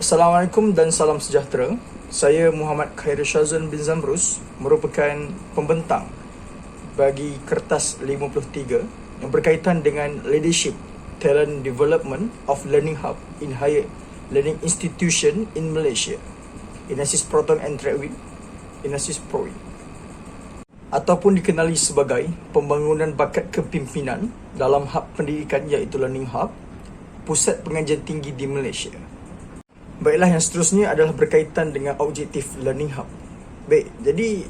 Assalamualaikum dan salam sejahtera. Saya Muhammad Khairul Shazwan bin Zamrus, merupakan pembentang bagi kertas 53 yang berkaitan dengan Leadership Talent Development of Learning Hub in Higher Learning Institution in Malaysia, Inasis Proton and Tradewin, Inasis Prowin, ataupun dikenali sebagai pembangunan bakat kepimpinan dalam hub pendidikan iaitu Learning Hub, pusat pengajian tinggi di Malaysia. Baiklah, yang seterusnya adalah berkaitan dengan objektif Learning Hub. Baik, jadi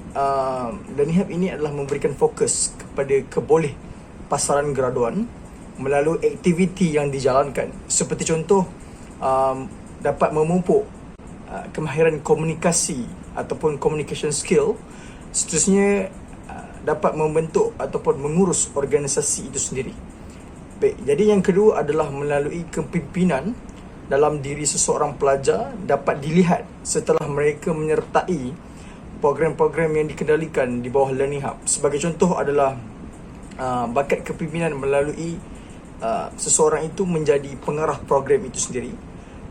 Learning Hub ini adalah memberikan fokus kepada keboleh pasaran graduan melalui aktiviti yang dijalankan. Seperti contoh, dapat memupuk kemahiran komunikasi ataupun communication skill. Seterusnya, dapat membentuk ataupun mengurus organisasi itu sendiri. Baik, jadi yang kedua adalah melalui kepimpinan dalam diri seseorang pelajar dapat dilihat setelah mereka menyertai program-program yang dikendalikan di bawah Learning Hub. Sebagai contoh adalah bakat kepimpinan melalui seseorang itu menjadi pengarah program itu sendiri.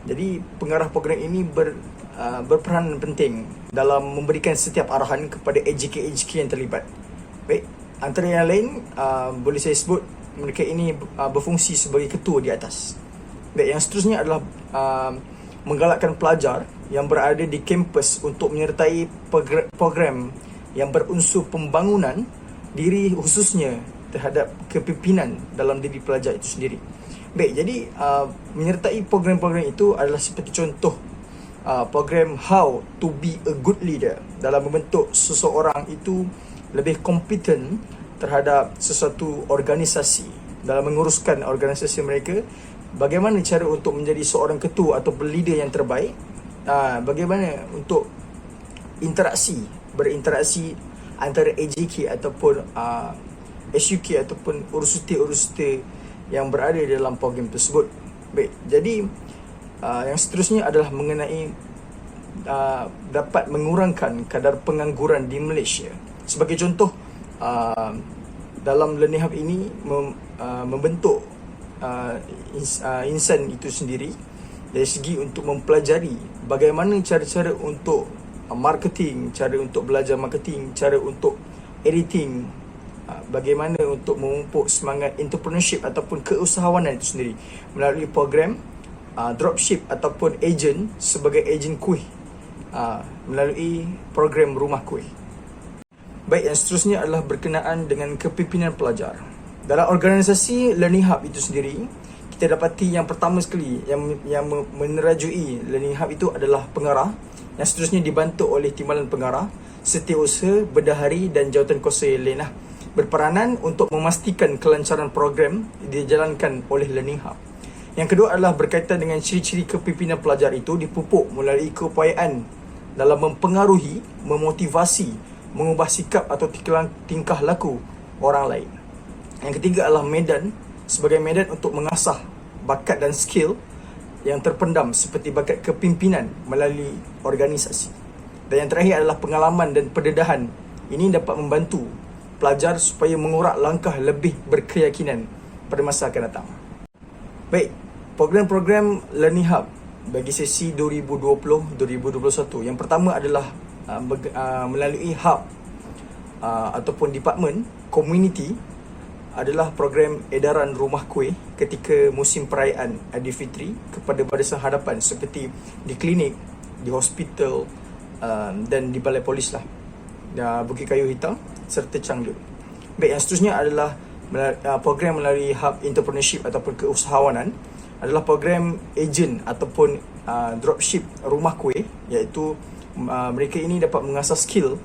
Jadi pengarah program ini berperan penting dalam memberikan setiap arahan kepada AJK yang terlibat. Baik, antara yang lain boleh saya sebut mereka ini berfungsi sebagai ketua di atas. Baik, yang seterusnya adalah menggalakkan pelajar yang berada di kampus untuk menyertai program yang berunsur pembangunan diri, khususnya terhadap kepimpinan dalam diri pelajar itu sendiri. Baik, jadi menyertai program-program itu adalah seperti contoh program How to be a Good Leader dalam membentuk seseorang itu lebih kompeten terhadap sesuatu organisasi, dalam menguruskan organisasi mereka. Bagaimana cara untuk menjadi seorang ketua atau leader yang terbaik, bagaimana untuk berinteraksi antara AJK ataupun SUK ataupun urusute yang berada dalam program tersebut. Baik, jadi yang seterusnya adalah mengenai dapat mengurangkan kadar pengangguran di Malaysia. Sebagai contoh, dalam Learning Hub ini membentuk insan itu sendiri dari segi untuk mempelajari bagaimana cara-cara untuk marketing, cara untuk belajar marketing, cara untuk editing, bagaimana untuk memupuk semangat entrepreneurship ataupun keusahawanan itu sendiri melalui program dropship ataupun agent sebagai agent kuih melalui program rumah kuih. Baik, yang seterusnya adalah berkenaan dengan kepimpinan pelajar. Dalam organisasi Learning Hub itu sendiri, kita dapati yang pertama sekali yang menerajui Learning Hub itu adalah pengarah, yang seterusnya dibantu oleh timbalan pengarah, setiausaha, bendahari dan jawatankuasa yang lain berperanan untuk memastikan kelancaran program dijalankan oleh Learning Hub. Yang kedua adalah berkaitan dengan ciri-ciri kepimpinan pelajar itu dipupuk melalui keupayaan dalam mempengaruhi, memotivasi, mengubah sikap atau tingkah laku orang lain. Yang ketiga adalah medan, sebagai medan untuk mengasah bakat dan skill yang terpendam seperti bakat kepimpinan melalui organisasi. Dan yang terakhir adalah pengalaman dan pendedahan. Ini dapat membantu pelajar supaya mengurak langkah lebih berkeyakinan pada masa akan datang. Baik, program-program Learning Hub bagi sesi 2020-2021. Yang pertama adalah melalui hub ataupun department community adalah program edaran rumah kuih ketika musim perayaan Aidilfitri kepada barisan hadapan seperti di klinik, di hospital dan di balai polis Bukit Kayu Hitam serta Changgla. Baik, yang seterusnya adalah program melalui hub entrepreneurship ataupun keusahawanan adalah program agent ataupun dropship rumah kuih, iaitu mereka ini dapat mengasah skill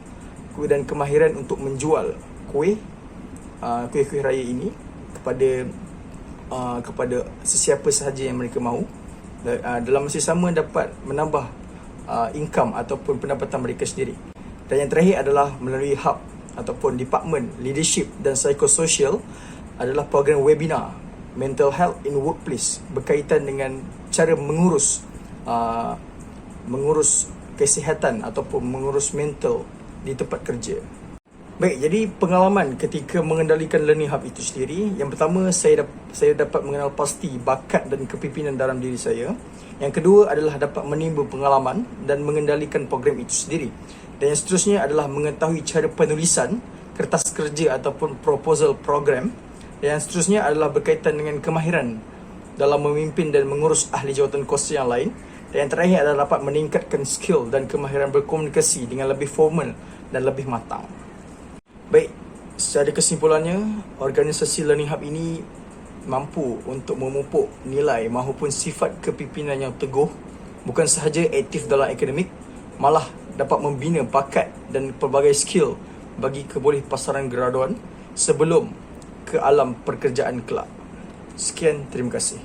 dan kemahiran untuk menjual kuih raya ini kepada sesiapa sahaja yang mereka mahu. Dalam masa sama dapat menambah income ataupun pendapatan mereka sendiri. Dan yang terakhir adalah melalui hub ataupun department leadership dan psikososial adalah program webinar mental health in workplace berkaitan dengan cara mengurus kesihatan ataupun mengurus mental di tempat kerja. Baik, jadi pengalaman ketika mengendalikan Learning Hub itu sendiri, yang pertama saya dapat mengenal pasti bakat dan kepimpinan dalam diri saya. Yang kedua adalah dapat menimba pengalaman dan mengendalikan program itu sendiri. Dan yang seterusnya adalah mengetahui cara penulisan kertas kerja ataupun proposal program. Dan yang seterusnya adalah berkaitan dengan kemahiran dalam memimpin dan mengurus ahli jawatan kuasa yang lain. Dan yang terakhir adalah dapat meningkatkan skill dan kemahiran berkomunikasi dengan lebih formal dan lebih matang. Baik, secara kesimpulannya, organisasi Learning Hub ini mampu untuk memupuk nilai maupun sifat kepimpinan yang teguh, bukan sahaja aktif dalam akademik, malah dapat membina bakat dan pelbagai skill bagi keboleh pasaran graduan sebelum ke alam pekerjaan kelak. Sekian, terima kasih.